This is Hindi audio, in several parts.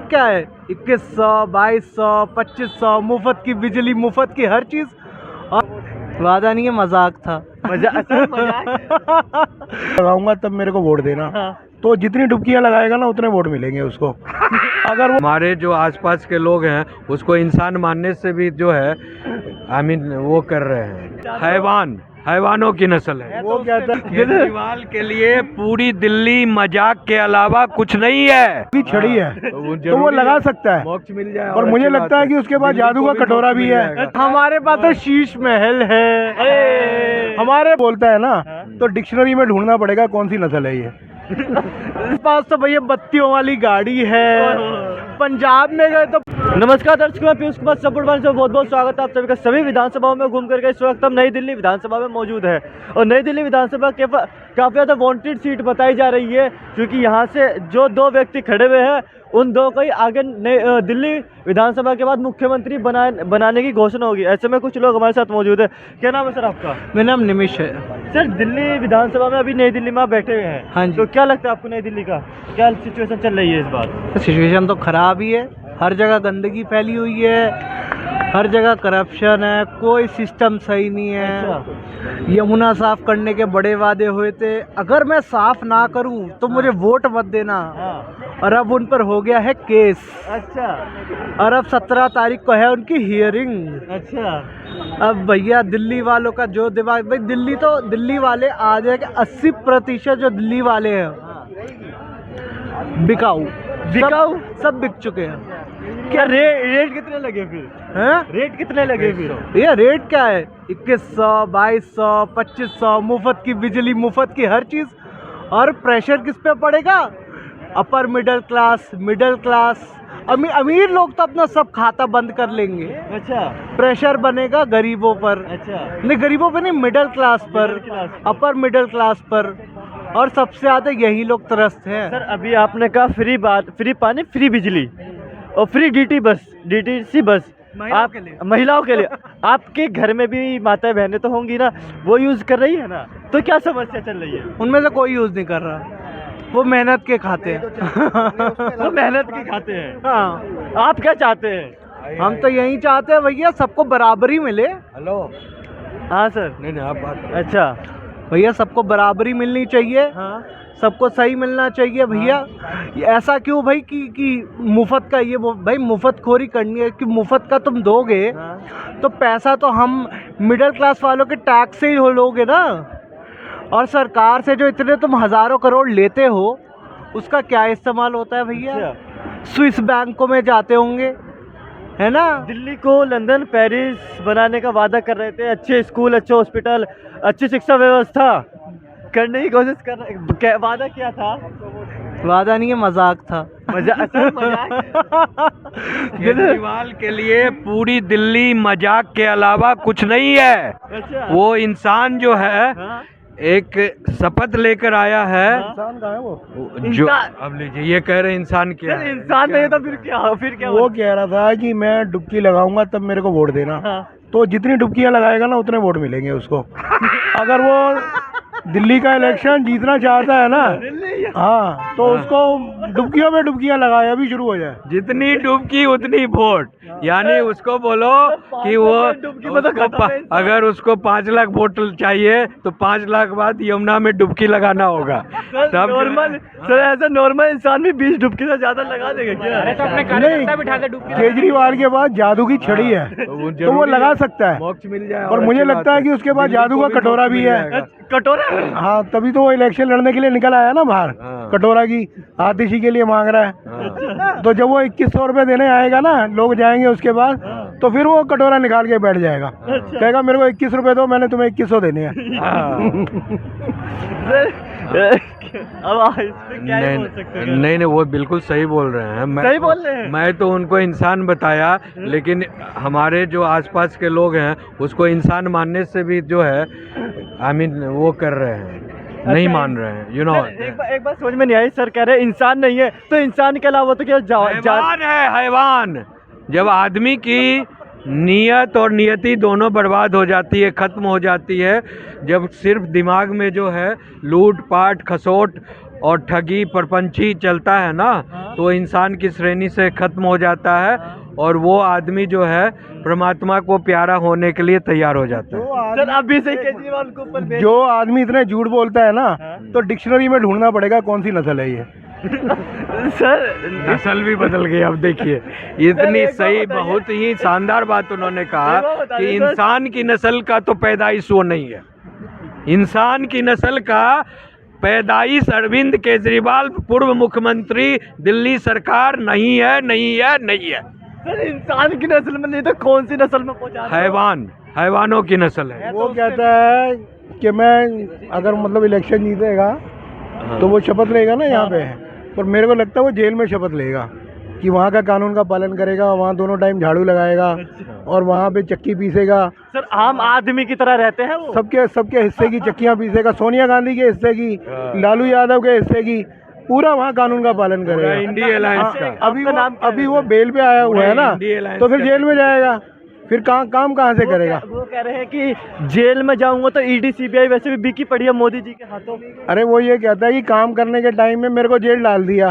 क्या है, 2100, 2200, 2500, मुफ्त की बिजली, मुफ्त की हर चीज। और वादा नहीं है, मजाक था। लगाऊंगा तब मेरे को वोट देना। हाँ। तो जितनी डुबकियां लगाएगा ना उतने वोट मिलेंगे उसको। अगर वो हमारे जो आसपास के लोग हैं उसको इंसान मानने से भी जो है वो कर रहे हैं, हैवानों की नस्ल है। वो कहता है केजरीवाल के लिए पूरी दिल्ली मजाक के अलावा कुछ नहीं है। कि छड़ी है तो वो लगा सकता है, मोक्ष मिल जाए। और मुझे लगता है कि उसके बाद जादू का कटोरा भी है। हमारे पास तो शीश महल है। हमारे बोलता है ना, तो डिक्शनरी में ढूंढना पड़ेगा कौन सी नस्ल है ये। इस पास तो भैया बत्तियों वाली गाड़ी है। पंजाब में गए तो। नमस्कार दर्शकों, मैं पीयूष कुमार सपोर्ट से बहुत बहुत स्वागत है आप सभी का। सभी विधानसभाओं में घूम करके इस वक्त हम नई दिल्ली विधानसभा में मौजूद है। और नई दिल्ली विधानसभा के काफ़ी ज़्यादा वांटेड सीट बताई जा रही है, क्योंकि यहाँ से जो दो व्यक्ति खड़े हुए हैं उन दो को ही आगे दिल्ली विधानसभा के बाद मुख्यमंत्री बनाने की घोषणा होगी। ऐसे में कुछ लोग हमारे साथ मौजूद है। क्या नाम है सर आपका? मेरा नाम निमिष है। सर, दिल्ली विधानसभा में अभी नई दिल्ली में आप बैठे हुए हैं। हाँ जी। तो क्या लगता है आपको नई दिल्ली का क्या सिचुएशन चल रही है इस बार? सिचुएशन तो खराब ही है। हर जगह गंदगी फैली हुई है, हर जगह करप्शन है, कोई सिस्टम सही नहीं है। यमुना साफ करने के बड़े वादे हुए थे, अगर मैं साफ ना करूं तो मुझे वोट मत देना। और अब उन पर हो गया है केस। अच्छा और अब 17 तारीख को है उनकी हियरिंग। अच्छा। अब भैया दिल्ली वालों का जो दिमाग, भाई दिल्ली वाले आज है कि 80% जो दिल्ली वाले हैं बिकाऊ सब बिक चुके हैं। क्या रेट कितने लगे फिर? हैं? रेट कितने लगे फिर? ये रेट क्या है, 2100, 2200, 2500, मुफ्त की बिजली, मुफ्त की हर चीज। और प्रेशर किस पे पड़ेगा? अपर मिडिल क्लास, अमीर लोग तो अपना सब खाता बंद कर लेंगे। अच्छा। प्रेशर बनेगा गरीबों पर। अच्छा। नहीं, गरीबों पे नहीं, मिडिल क्लास पर, अपर मिडिल क्लास पर। और सबसे ज्यादा यही लोग त्रस्त हैं। सर, अभी आपने कहा फ्री पानी, फ्री बिजली और फ्री डीटीसी बस महिलाओं के लिए। आपके घर में भी माताएं बहनें तो होंगी ना, वो यूज कर रही है ना, तो क्या समस्या चल रही है? उनमें से कोई यूज नहीं कर रहा, वो मेहनत के खाते हैं। वो मेहनत की खाते हैं। हाँ। आप क्या चाहते हैं? हम तो यही चाहते हैं भैया, सबको बराबरी मिले। हेलो। हाँ सर। नहीं आप बात। अच्छा भैया, सबको बराबरी मिलनी चाहिए। हाँ। सबको सही मिलना चाहिए भैया। ऐसा क्यों भाई कि मुफ्त का ये भाई मुफ्त खोरी करनी है कि मुफ्त का तुम दोगे तो पैसा तो हम मिडिल क्लास वालों के टैक्स से ही लोगे ना। और सरकार से जो इतने तुम हजारों करोड़ लेते हो उसका क्या इस्तेमाल होता है भैया? स्विस बैंकों में जाते होंगे, है ना। दिल्ली को लंदन पेरिस बनाने का वादा कर रहे थे, अच्छे स्कूल, अच्छे हॉस्पिटल, अच्छी शिक्षा व्यवस्था करने की कोशिश कर रहे। वादा क्या था? वादा नहीं है, मजाक था। केजरीवाल के लिए पूरी दिल्ली मजाक के अलावा कुछ नहीं है। अच्छा। वो इंसान जो है हाँ? एक शपथ लेकर आया है। इंसान कहाँ है वो? जो अब लीजिए, ये कह रहे इंसान क्या है? इंसान नहीं तो फिर क्या वो कह रहा था कि मैं डुबकी लगाऊंगा तब मेरे को वोट देना। हाँ। तो जितनी डुबकियां लगाएगा ना उतने वोट मिलेंगे उसको। अगर वो दिल्ली का इलेक्शन जीतना चाहता है ना, हाँ, तो उसको डुबकियों में डुबकियां लगाए, अभी शुरू हो जाए। जितनी डुबकी उतनी वोट, यानी उसको बोलो कि वो अगर उसको 5 लाख वोट चाहिए तो 5 लाख बाद यमुना में डुबकी लगाना होगा। तब नॉर्मल सर, ऐसा नॉर्मल इंसान भी 20 डुबकी से ज्यादा लगा देगा क्या? नहीं, केजरीवाल के पास जादू की छड़ी है तो वो लगा सकता है। मोक्ष मिल जाए। और मुझे लगता है कि उसके पास जादू का कटोरा भी है। कटोरा? हाँ, तभी तो वो इलेक्शन लड़ने के लिए निकल आया ना बाहर। कटोरा की आतिशी के लिए मांग रहा है। तो जब वो 2100 रुपए देने आएगा ना, लोग जाएंगे उसके बाद, तो फिर वो कटोरा निकाल के बैठ जाएगा। कहेगा मेरे को 21 रुपए दो, मैंने तुम्हें 2100 देने हैं। अब इस पे क्या ही बोल सकते हैं? नहीं, वो बिल्कुल सही बोल रहे हैं। सही बोल रहे हैं। मैं तो उनको इंसान बताया, लेकिन हमारे जो आसपास के लोग हैं उसको इंसान मानने से भी जो है वो कर रहे हैं, नहीं मान रहे हैं। एक बात समझ में नहीं आई, सर कह रहे हैं इंसान नहीं है, तो इंसान के अलावा तो क्या हैवान है, हैवान। जब आदमी की नियत और नियति दोनों बर्बाद हो जाती है, खत्म हो जाती है, जब सिर्फ दिमाग में जो है लूट पाट खसोट और ठगी परपंची चलता है ना, तो इंसान की श्रेणी से खत्म हो जाता है और वो आदमी जो है परमात्मा को प्यारा होने के लिए तैयार हो जाता है। सर अभी से केजरीवाल को ऊपर भेज- जो आदमी इतने झूठ बोलता है ना, तो डिक्शनरी में ढूंढना पड़ेगा कौन सी नस्ल है ये। सर नस्ल भी बदल गई। अब देखिए इतनी एक बात सही, बताइए। बहुत ही शानदार बात उन्होंने कहा एक बात बताइए कि सर। इंसान की नस्ल का तो पैदाइश वो नहीं है। इंसान की नस्ल का पैदाइश अरविंद केजरीवाल पूर्व मुख्यमंत्री दिल्ली सरकार नहीं है, नहीं है, नहीं है। सर इंसान की नस्ल में नहीं तो कौन सी नस्ल में पहुंचा रहे हो? हैवानों की नस्ल है। वो कहता है कि मैं अगर मतलब इलेक्शन जीतेगा तो वो शपथ लेगा ना यहाँ पे, पर मेरे को लगता है वो जेल में शपथ लेगा कि वहाँ का कानून का पालन करेगा, वहाँ दोनों टाइम झाड़ू लगाएगा और वहाँ पे चक्की पीसेगा, सर आम आदमी की तरह रहते हैं वो। सबके सबके हिस्से की चक्कियाँ पीसेगा, सोनिया गांधी के हिस्से की, लालू यादव के हिस्से की, पूरा वहाँ कानून का पालन करेगा। इंडिया अलायंस का अभी वो बेल पे आया हुआ है ना, इंडिया अलायंस तो फिर का। जेल में जाएगा, फिर काम कहाँ से करेगा? वो कह रहे हैं कि जेल में जाऊंगा तो ईडी सीबीआई वैसे भी बिकी पड़ी है मोदी जी के हाथों में। अरे वो ये कहता है कि काम करने के टाइम में मेरे को जेल डाल दिया,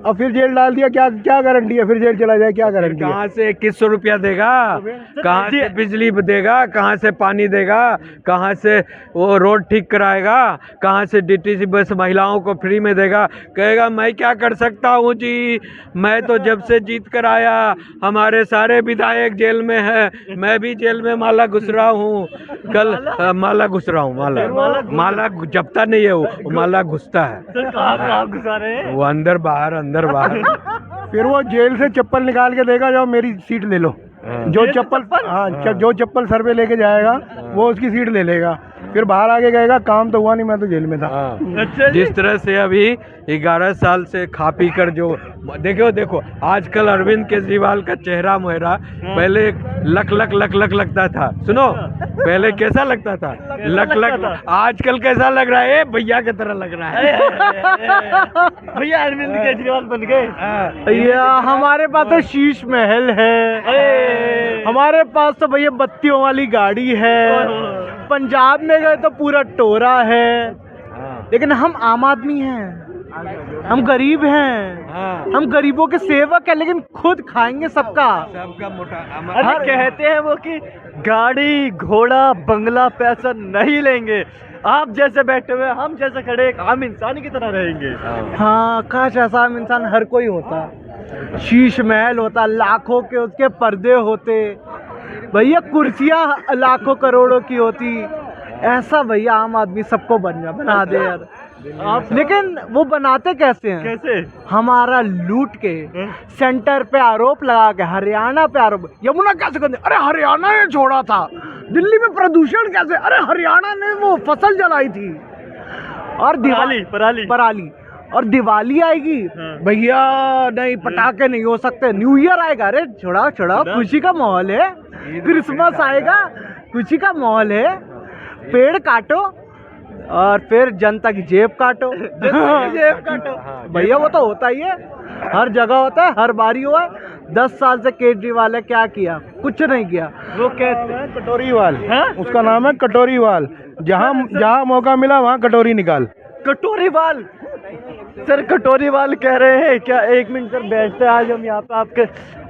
अब फिर जेल डाल दिया, क्या क्या गारंटी है फिर जेल चला जाए, क्या गारंटी है? कहाँ से 2100 रुपया देगा, कहाँ से बिजली देगा, कहाँ से पानी देगा, कहाँ से वो रोड ठीक कराएगा, कहाँ से डीटीसी बस महिलाओं को फ्री में देगा? कहेगा मैं क्या कर सकता हूँ जी, मैं तो जब से जीत कर आया हमारे सारे विधायक जेल में है, मैं भी जेल में माला घुस रहा हूँ। कल माला घुस रहा हूँ, माला जपता नहीं है, वो माला घुसता है। सर कहाँ घुसा रहे हैं? वो अंदर बाहर, अंदर बाहर। फिर वो जेल से चप्पल निकाल के देगा, जाओ मेरी सीट ले लो। जो चप्पल, हाँ, जो चप्पल सर पे लेके जाएगा वो उसकी सीट ले लेगा, फिर बाहर आके कहेगा काम तो हुआ नहीं, मैं तो जेल में था। अच्छा जी। जिस तरह से अभी 11 साल से खा पी कर जो देखो आजकल अरविंद केजरीवाल का चेहरा मुहरा पहले लक लक लक लक लगता था, सुनो पहले कैसा लगता था, लक लक, आजकल कैसा लग रहा है, भैया की तरह लग रहा है। भैया अरविंद केजरीवाल बन गए। भैया हमारे पास तो शीश महल है, हमारे पास तो भैया बत्तियों वाली गाड़ी है, पंजाब में गए तो पूरा टोरा है, लेकिन हम आम आदमी हैं, हम गरीब हैं, हम गरीबों के सेवक हैं, लेकिन खुद खाएंगे सबका। मोटा अरे कहते हैं वो कि गाड़ी घोड़ा बंगला पैसा नहीं लेंगे, आप जैसे बैठे हुए हम जैसे खड़े एक आम इंसान की तरह रहेंगे। हाँ, काश ऐसा आम इंसान हर कोई होता, शीश महल होता, लाखों के उसके पर्दे होते, भैया कुर्सियां लाखों करोड़ों की होती, ऐसा भैया आम आदमी सबको बना दे यार। लेकिन वो बनाते कैसे हैं? कैसे? हमारा लूट के सेंटर पे आरोप लगा के, हरियाणा पे आरोप, यमुना कैसे कर, अरे हरियाणा ने छोड़ा था, दिल्ली में प्रदूषण कैसे, अरे हरियाणा ने वो फसल जलाई थी, और पराली और दिवाली आएगी भैया नहीं, पटाखे नहीं हो सकते, न्यू ईयर आएगा, अरे छोड़ा खुशी का माहौल है, क्रिसमस आएगा खुशी का माहौल है, पेड़ काटो और फिर जनता की जेब काटो। जेब काटो भैया, वो तो होता ही है, हर जगह होता है, हर बारी हुआ है। 10 साल से केजरीवाल है, क्या किया? कुछ नहीं किया। वो कहते हैं कटोरीवाल, उसका नाम है कटोरीवाल, जहाँ मौका मिला वहाँ कटोरी निकाल। कटोरीवाल, सर कटोरीवाल कह रहे हैं क्या? एक मिनट सर बैठते हैं, आज हम यहाँ पे आपके,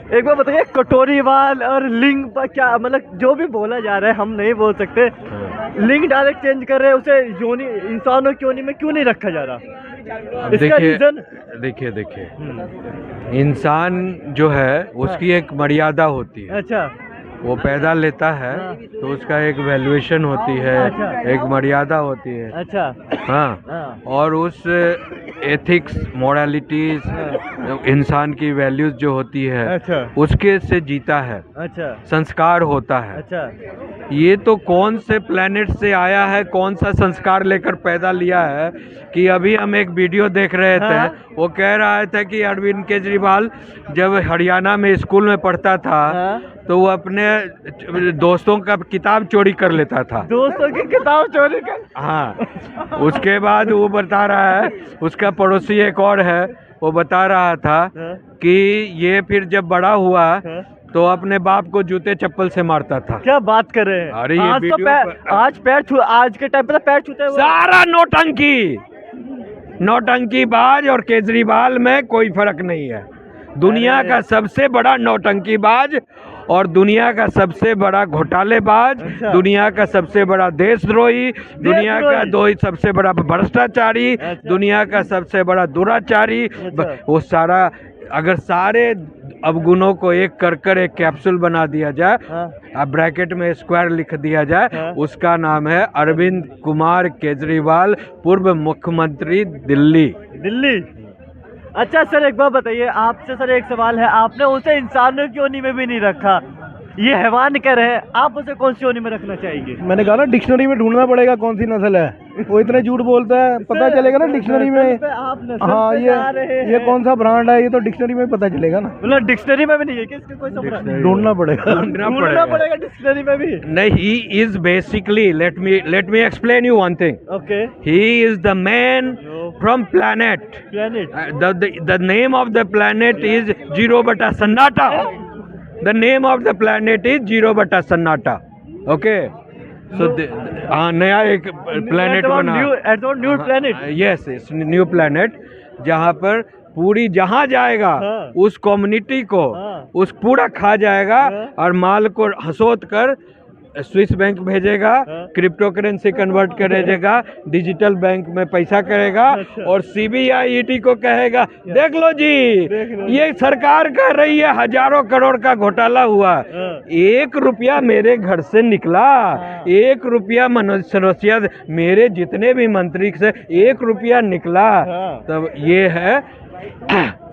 एक बार बताइए कटोरीवाल और लिंग पर क्या मतलब, जो भी बोला जा रहा है हम नहीं बोल सकते, लिंग डायरेक्ट चेंज कर रहे हैं, उसे योनि इंसानों की योनि में क्यों नहीं रखा जा रहा? इसका रीजन देखिए इंसान जो है उसकी एक मर्यादा होती है। अच्छा, वो पैदा लेता है तो उसका एक वैल्यूएशन होती है, एक मर्यादा होती है। अच्छा, हाँ, और उस एथिक्स, मोरालिटीज, इंसान की वैल्यूज जो होती है, अच्छा, उसके से जीता है, अच्छा, संस्कार होता है। अच्छा, ये तो कौन से प्लेनेट से आया है, कौन सा संस्कार लेकर पैदा लिया है कि अभी हम एक वीडियो देख रहे थे, वो कह रहा था कि अरविंद केजरीवाल जब हरियाणा में स्कूल में पढ़ता था तो वो अपने दोस्तों का किताब चोरी कर लेता था। दोस्तों की किताब चोरी कर? हाँ, उसके बाद वो बता रहा है, उसका पड़ोसी एक और है, वो बता रहा था कि ये फिर जब बड़ा हुआ तो अपने बाप को जूते चप्पल से मारता था। क्या बात कर रहे हैं? अरे ये आज के टाइम पे तो पैर छूते हैं वो। सारा नौटंकी, नौटंकीबाज और केजरीवाल में कोई फर्क नहीं है। दुनिया का सबसे बड़ा नौटंकीबाज और दुनिया का सबसे बड़ा घोटालेबाज, अच्छा। दुनिया का सबसे बड़ा देशद्रोही, दुनिया का सबसे बड़ा भ्रष्टाचारी, अच्छा। दुनिया का सबसे बड़ा दुराचारी, अच्छा। वो सारा अगर सारे अवगुणों को एक कर एक कैप्सूल बना दिया जाए, हाँ। अब ब्रैकेट में स्क्वायर लिख दिया जाए, हाँ। उसका नाम है अरविंद कुमार केजरीवाल, पूर्व मुख्यमंत्री दिल्ली। दिल्ली। अच्छा सर, एक बात बताइए, आपसे सर एक सवाल है, आपने उसे इंसानों की योनि में भी नहीं रखा, ये हैवान कह रहे हैं, आप उसे कौन सी योनि में रखना चाहेंगे? मैंने कहा ना डिक्शनरी में ढूंढना पड़ेगा कौन सी नस्ल है, वो इतने झूठ बोलता है, पता चलेगा ना डिक्शनरी में। आप नस्ल हाँ, पे जा रहे ये हैं। कौन सा ब्रांड है, ये तो डिक्शनरी में पता चलेगा ना। मतलब डिक्शनरी में भी नहीं है कि इसके कोई संबंध? ढूंढना पड़ेगा। ढूंढना पड़ेगा डिक्शनरी में भी। नहीं, he is basically, let me explain you one thing. Okay. He is the man from planet. Planet. The name of the planet is Zero Bata Sannata. The name of the planet is Zero Bata Sannata. Okay. So नया एक planet बना। New planet. Yes, it's new planet, जहाँ पर पूरी जहाँ जाएगा हाँ। उस कम्युनिटी को हाँ। उस पूरा खा जाएगा हाँ। और माल को हसोत कर स्विस बैंक भेजेगा, हाँ। क्रिप्टो करेंसी कन्वर्ट करेगा, डिजिटल बैंक में पैसा करेगा अच्छा। और सीबीआई ईडी को कहेगा देख लो जी, देख लो। ये सरकार कह रही है हजारों करोड़ का घोटाला हुआ, हाँ। 1 रुपया मेरे घर से निकला, 1 रुपया मनोज सिसोदिया मेरे जितने भी मंत्री से 1 रुपया निकला, हाँ। तब ये है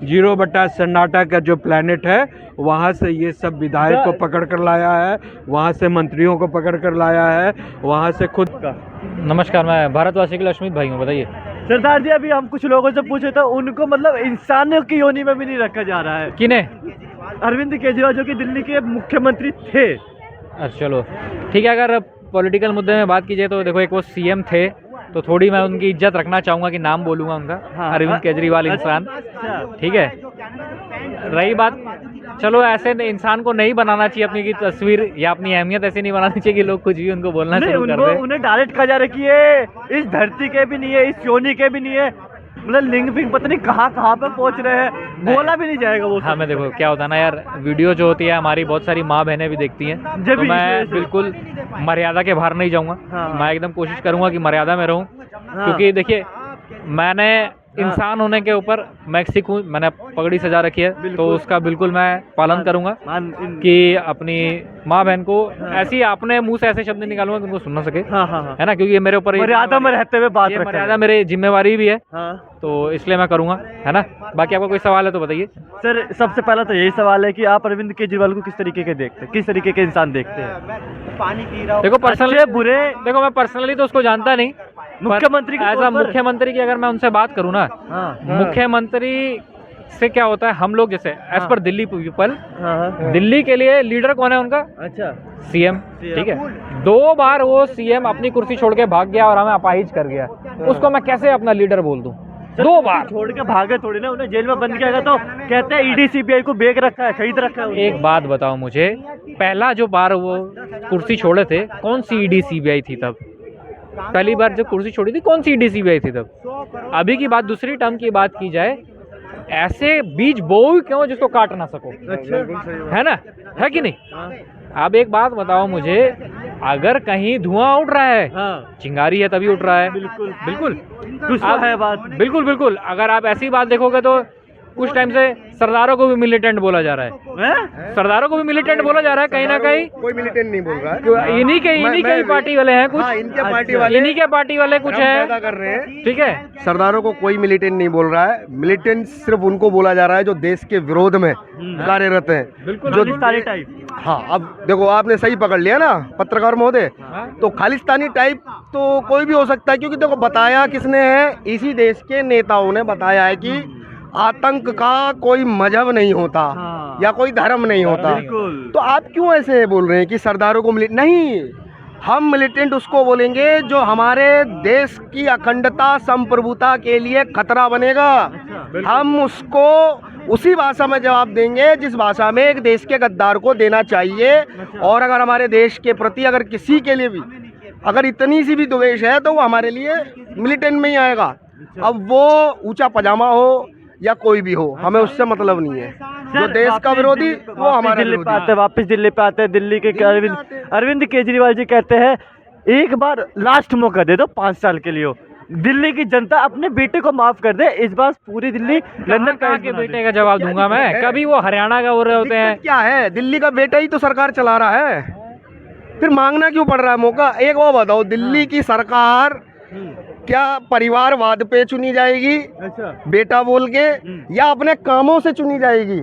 जीरो बटा सन्नाटा का जो प्लेनेट है, वहाँ से ये सब विधायक को पकड़ कर लाया है, वहाँ से मंत्रियों को पकड़ कर लाया है, वहाँ से खुद का। नमस्कार, मैं भारतवासी के लिए अश्मित भाई हूँ। बताइए। सरदार जी, अभी हम कुछ लोगों से पूछे तो उनको मतलब इंसानों की योनि में भी नहीं रखा जा रहा है। किन्हें? अरविंद केजरीवाल जो कि दिल्ली के मुख्यमंत्री थे। अच्छा चलो ठीक है, अगर पॉलिटिकल मुद्दे में बात की जाए तो देखो, एक वो सीएम थे तो थोड़ी मैं उनकी इज्जत रखना चाहूँगा कि नाम बोलूँगा उनका। हाँ। अरविंद केजरीवाल इंसान, अच्छा। ठीक है। रही बात, चलो ऐसे इंसान को नहीं बनाना चाहिए अपनी की तस्वीर या अपनी अहमियत ऐसे नहीं बनानी चाहिए कि लोग कुछ भी उनको बोलना नहीं, शुरू कर उनको दें। उन्हें डायरेक्ट कहा जा रहा है कि ये इस धरती के भी नहीं है, इस योनि के भी नहीं है, मतलब लिंग फिंग पता नहीं कहाँ कहाँ पे पहुँच रहे हैं, बोला भी नहीं जाएगा वो। हाँ, मैं देखो क्या होता है ना यार, वीडियो जो होती है हमारी बहुत सारी माँ बहनें भी देखती हैं, जब तो भी मैं इसमें से- बिल्कुल मर्यादा के बाहर नहीं जाऊँगा। हाँ। मैं एकदम कोशिश करूँगा कि मर्यादा में रहूँ, हाँ। क्योंकि देखिए मैंने इंसान होने के ऊपर मैं सिख हूँ, मैंने पगड़ी सजा रखी है, तो उसका बिल्कुल मैं पालन करूँगा कि अपनी माँ बहन को ऐसी अपने मुंह से ऐसे शब्द निकालूंगा कि उनको सुन ना सके, हाँ हाँ हाँ। है ना, क्योंकि ये मेरे ऊपर मर्यादा में रहते हुए बात ये रखा मर्यादा है। मेरी जिम्मेवारी भी है, हाँ। तो इसलिए मैं करूँगा, है ना। बाकी आपका कोई सवाल है तो बताइए। सर, सबसे पहला तो यही सवाल है कि आप अरविंद केजरीवाल को किस तरीके के देखते हैं, किस तरीके के इंसान देखते हैं? पानी पी रहा देखो पर्सनली, अच्छे बुरे, देखो मैं पर्सनली तो उसको जानता नहीं, मुख्यमंत्री के एज तौर अ पर। मुख्यमंत्री की अगर मैं उनसे बात करूँ ना, हाँ मुख्यमंत्री से क्या होता है, हम लोग जैसे एज पर दिल्ली पीपल, हाँ। दिल्ली के लिए लीडर कौन है उनका? अच्छा। सीएम, ठीक है। 2 बार वो सीएम अपनी कुर्सी छोड़ के भाग गया और हमें अपाहिज कर गया, उसको मैं कैसे अपना लीडर बोल दूं? 2 बार छोड़ के भागे थोड़ी ना, उन्हें जेल में बंद किया गया, तो कहते हैं ईडी सीबीआई को बेच रखा है, खरीद रखा है। एक बात बताओ मुझे, पहला जो बार वो कुर्सी छोड़े थे, कौन सी ईडी सीबीआई थी तब? पहली बार जब कुर्सी छोड़ी थी कौन सी ईडी सीबीआई थी तब? अभी की बात, दूसरी टर्म की बात की जाए, ऐसे बीज बोओ क्यों जिसको काट ना सको, है ना, है कि नहीं? अब एक बात बताओ मुझे, अगर कहीं धुआं उठ रहा है, हाँ। चिंगारी है तभी उठ रहा है, बिल्कुल बिल्कुल गुस्सा आप- है बात। बिल्कुल बिल्कुल। अगर आप ऐसी बात देखोगे तो कुछ टाइम से सरदारों को भी मिलिटेंट बोला जा रहा है, हैं? सरदारों को भी मिलिटेंट बोला जा रहा है कहीं ना कहीं। कोई मिलिटेंट नहीं बोल रहा है, इन्हीं के ही पार्टी वाले हैं कुछ, हाँ, इनके पार्टी अच्छा। वाले इन्हीं के पार्टी वाले कुछ पैदा है, कर रहे हैं। ठीक है। सरदारों को कोई मिलिटेंट नहीं बोल रहा है, मिलिटेंट सिर्फ उनको बोला जा रहा है जो देश के विरोध में कार्यरत हैं। बिल्कुल खालिस्तानी टाइप। हाँ, अब देखो आपने सही पकड़ लिया ना पत्रकार महोदय, तो खालिस्तानी टाइप तो कोई भी हो सकता है, क्योंकि देखो बताया किसने है, इसी देश के नेताओं ने बताया है कि आतंक का कोई मजहब नहीं होता, हाँ। या कोई धर्म नहीं होता। बिल्कुल। तो आप क्यों ऐसे बोल रहे हैं कि सरदारों को नहीं, हम मिलिटेंट उसको बोलेंगे जो हमारे देश की अखंडता संप्रभुता के लिए खतरा बनेगा। हम उसको उसी भाषा में जवाब देंगे जिस भाषा में एक देश के गद्दार को देना चाहिए। और अगर हमारे देश के प्रति अगर किसी के लिए भी अगर इतनी सी भी द्वेष है तो वो हमारे लिए मिलिटेंट में ही आएगा। अब वो ऊंचा पजामा हो या कोई भी हो, हमें उससे मतलब नहीं है। जो देश का विरोधी वो हमारा दिल्ली पे आते विरोधी। हैं, वापस दिल्ली पे आते हैं। दिल्ली के अरविंद केजरीवाल जी कहते हैं एक बार लास्ट मौका दे दो, 5 साल के लिए हो, दिल्ली की जनता अपने बेटे को माफ कर दे, इस बार पूरी दिल्ली लंदन कहाँ के बेटे का जवाब दूंगा मैं? कभी वो हरियाणा का हो रहे होते हैं। दिक्कत क्या है, दिल्ली का बेटा ही तो सरकार चला रहा है, फिर मांगना क्यों पड़ रहा है मौका? एक वो बताओ, दिल्ली की सरकार क्या परिवारवाद पे चुनी जाएगी बेटा बोल के, या अपने कामों से चुनी जाएगी?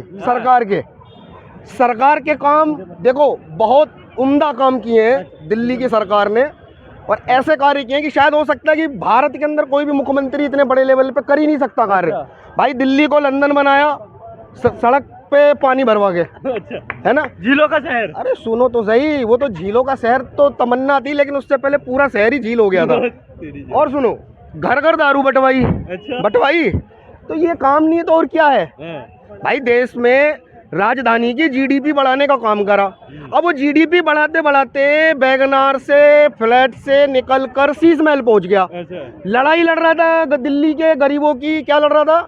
सरकार के काम देखो, बहुत उम्दा काम किए हैं दिल्ली की सरकार ने, और ऐसे कार्य किए हैं कि शायद हो सकता है कि भारत के अंदर कोई भी मुख्यमंत्री इतने बड़े लेवल पे कर ही नहीं सकता कार्य। भाई दिल्ली को लंदन बनाया, सड़क पे पानी भरवा के, है ना, झीलों का शहर। अरे सुनो तो सही, वो तो झीलों का शहर तो तमन्ना थी, लेकिन उससे पहले पूरा शहर ही झील हो गया था। और सुनो, घर घर दारू बटवाई, तो ये काम नहीं है तो और क्या है? भाई देश में राजधानी की जीडीपी बढ़ाने का काम करा, अब वो जीडीपी बढ़ाते बढ़ाते वैगनार से, फ्लैट से निकल कर शीश महल पहुंच गया। लड़ाई लड़ रहा था दिल्ली के गरीबों की, क्या लड़ रहा था?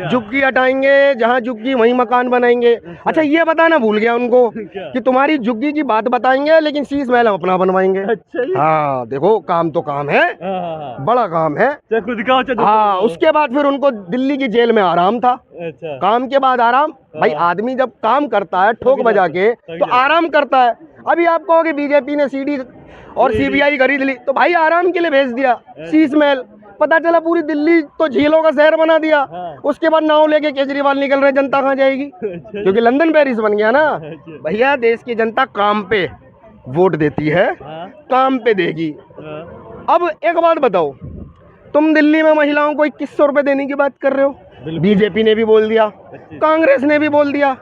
झुग्गी हटाएंगे, जहाँ झुग्गी वहीं मकान बनाएंगे। अच्छा ये बताना भूल गया उनको कि तुम्हारी झुग्गी की बात बताएंगे लेकिन शीश महल हम अपना बनवाएंगे। हाँ देखो, काम तो काम है, बड़ा काम है, खुद का हाँ। उसके बाद फिर उनको दिल्ली की जेल में आराम था। काम के बाद आराम। भाई आदमी जब काम करता है ठोक बजा के तो आराम करता है। अभी आप कहोगे बीजेपी ने सीडी और सीबीआई खरीद ली, तो भाई आराम के लिए भेज दिया शीश महल। पता चला पूरी दिल्ली तो झीलों का शहर बना दिया। उसके बाद नाव लेके केजरीवाल निकल रहे, जनता कहाँ जाएगी? क्योंकि लंदन पेरिस बन गया ना। भैया देश की जनता काम पे वोट देती है, काम पे देगी। अब एक बात बताओ, तुम दिल्ली में महिलाओं को 2100 रुपए देने की बात कर रहे हो, बीजेपी ने भी बोल दिया, कांग्रेस ने भी बोल दिया।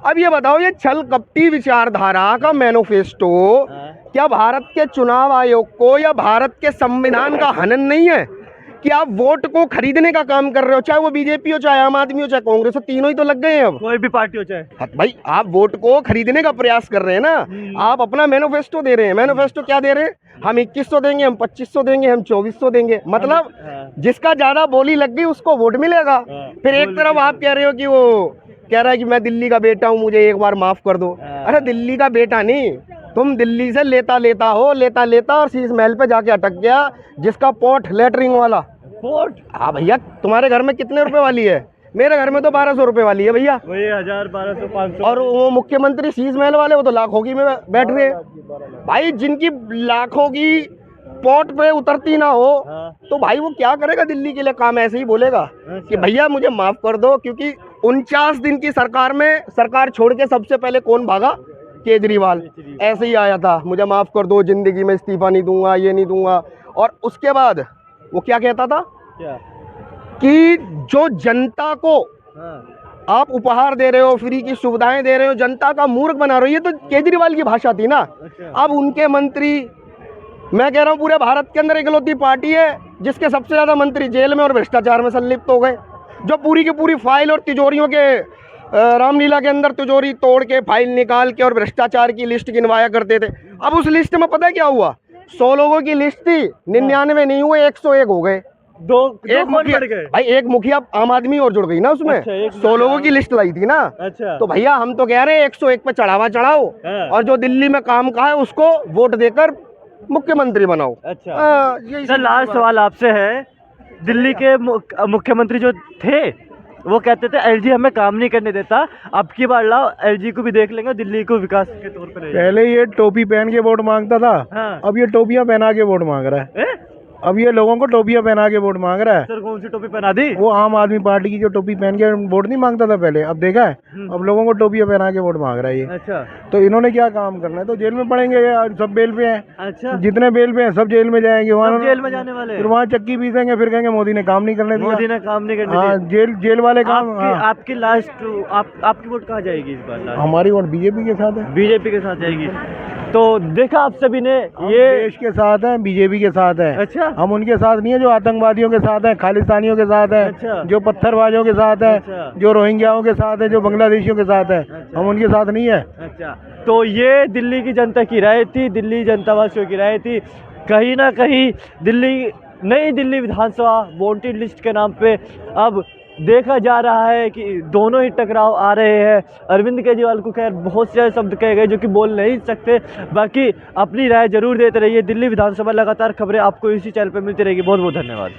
अब ये बताओ, ये छल कपटी विचारधारा का मैनिफेस्टो क्या भारत के चुनाव आयोग को या भारत के संविधान का हनन नहीं है कि आप वोट को खरीदने का काम कर रहे हो? चाहे वो बीजेपी हो, चाहे आम आदमी हो, चाहे कांग्रेस हो, तीनों ही तो लग गए हैं अब। कोई भी पार्टी हो चाहे। भाई आप वोट को खरीदने का प्रयास कर रहे हैं ना, आप अपना मैनिफेस्टो दे रहे हैं। मैनिफेस्टो क्या दे रहे हैं? हम 2100 देंगे, हम 2500 देंगे, हम 2400 देंगे। मतलब जिसका ज्यादा बोली लग गई उसको वोट मिलेगा। फिर एक तरफ आप कह रहे हो कि वो कह रहा है कि मैं दिल्ली का बेटा हूँ, मुझे एक बार माफ कर दो। अरे दिल्ली का बेटा नहीं, तुम दिल्ली से लेता लेता और शीश महल पे जाके अटक गया, जिसका पोर्ट लेटरिंग वाला पोर्ट। हाँ भैया, तुम्हारे घर में कितने रुपए वाली है? मेरे घर में तो 1200 रुपए वाली है भैया। वही 1000, 1200, 500। और वो मुख्यमंत्री शीश महल वाले, वो तो लाखों की में बैठ रहे हैं। भाई जिनकी लाखों की पोर्ट पे उतरती ना हो, तो भाई वो क्या करेगा दिल्ली के लिए? काम ऐसे ही बोलेगा कि भैया मुझे माफ कर दो। क्योंकि 49 दिन की सरकार में, सरकार छोड़ के सबसे पहले कौन भागा? केजरीवाल। ऐसे ही आया था, मुझे माफ कर दो, जिंदगी में इस्तीफा नहीं दूंगा, ये नहीं दूंगा। और उसके बाद वो क्या कहता था? क्या? कि जो जनता को आप उपहार दे रहे हो, फ्री की सुविधाएं दे रहे हो, जनता का मूर्ख बना रहे हो। ये तो केजरीवाल की भाषा थी ना। अब उनके मंत्री, मैं कह रहा हूँ पूरे भारत के अंदर इकलौती पार्टी है जिसके सबसे ज्यादा मंत्री जेल में और भ्रष्टाचार में संलिप्त हो गए। जो पूरी की पूरी फाइल और तिजोरियों के, रामलीला के अंदर तिजोरी तोड़ के फाइल निकाल के और भ्रष्टाचार की लिस्ट गिनवाया करते थे। अब उस लिस्ट में पता है क्या हुआ? 100 लोगों की लिस्ट थी, 99 नहीं हुए, 101 हो गए। एक मुखिया, भाई एक मुखिया आम आदमी और जुड़ गई ना उसमें। 100 लोगों की लिस्ट लाई थी ना। तो भैया हम तो कह रहे हैं 101 पे चढ़ावा चढ़ाओ, और जो दिल्ली में काम का है उसको वोट देकर मुख्यमंत्री बनाओ। अच्छा सर, लास्ट सवाल आपसे है। दिल्ली के मुख्यमंत्री जो थे वो कहते थे एलजी हमें काम नहीं करने देता, अब की बार लाओ एलजी को भी देख लेंगे, दिल्ली को विकास के तौर पर। पहले ये टोपी पहन के वोट मांगता था, अब ये टोपियां पहना के वोट मांग रहा है। अब ये लोगों को टोपियां पहना के वोट मांग रहा है। सर कौन सी टोपी पहना दी? वो आम आदमी पार्टी की जो टोपी पहन के वोट नहीं मांगता था पहले, अब देखा है, अब लोगों को टोपियां पहना के वोट मांग रहा है ये। अच्छा, तो इन्होंने क्या काम करना है? तो जेल में पड़ेंगे, सब बेल पे हैं। अच्छा, जितने बेल पे हैं सब जेल में जाएंगे, वहाँ जेल में जाने वाले, फिर वहाँ चक्की पीसेंगे, फिर कहेंगे मोदी ने काम नहीं करने दिया, मोदी ने काम नहीं करने हाँ, दिया। जेल वाले काम। आपकी लास्ट आपकी वोट कहाँ जाएगी इस बार? हमारी वोट बीजेपी के साथ है। बीजेपी के साथ जाएगी। तो देखा आप सभी ने, ये देश के साथ है, बीजेपी के साथ है। अच्छा, हम उनके साथ नहीं है जो आतंकवादियों के साथ है, खालिस्तानियों के साथ है। अच्छा, जो पत्थरबाजों के साथ है। अच्छा, जो रोहिंग्याओं के साथ है, जो बांग्लादेशियों के साथ है। अच्छा, हम उनके साथ नहीं है। अच्छा, तो ये दिल्ली की जनता की राय थी, दिल्ली जनता वासियों की राय थी। कहीं ना कहीं दिल्ली नई दिल्ली विधानसभा वांटेड लिस्ट के नाम पे अब देखा जा रहा है कि दोनों ही टकराव आ रहे हैं। अरविंद केजरीवाल को खैर बहुत से शब्द कहे गए जो कि बोल नहीं सकते, बाकी अपनी राय जरूर देते रहिए। दिल्ली विधानसभा लगातार खबरें आपको इसी चैनल पे मिलती रहेगी। बहुत बहुत धन्यवाद।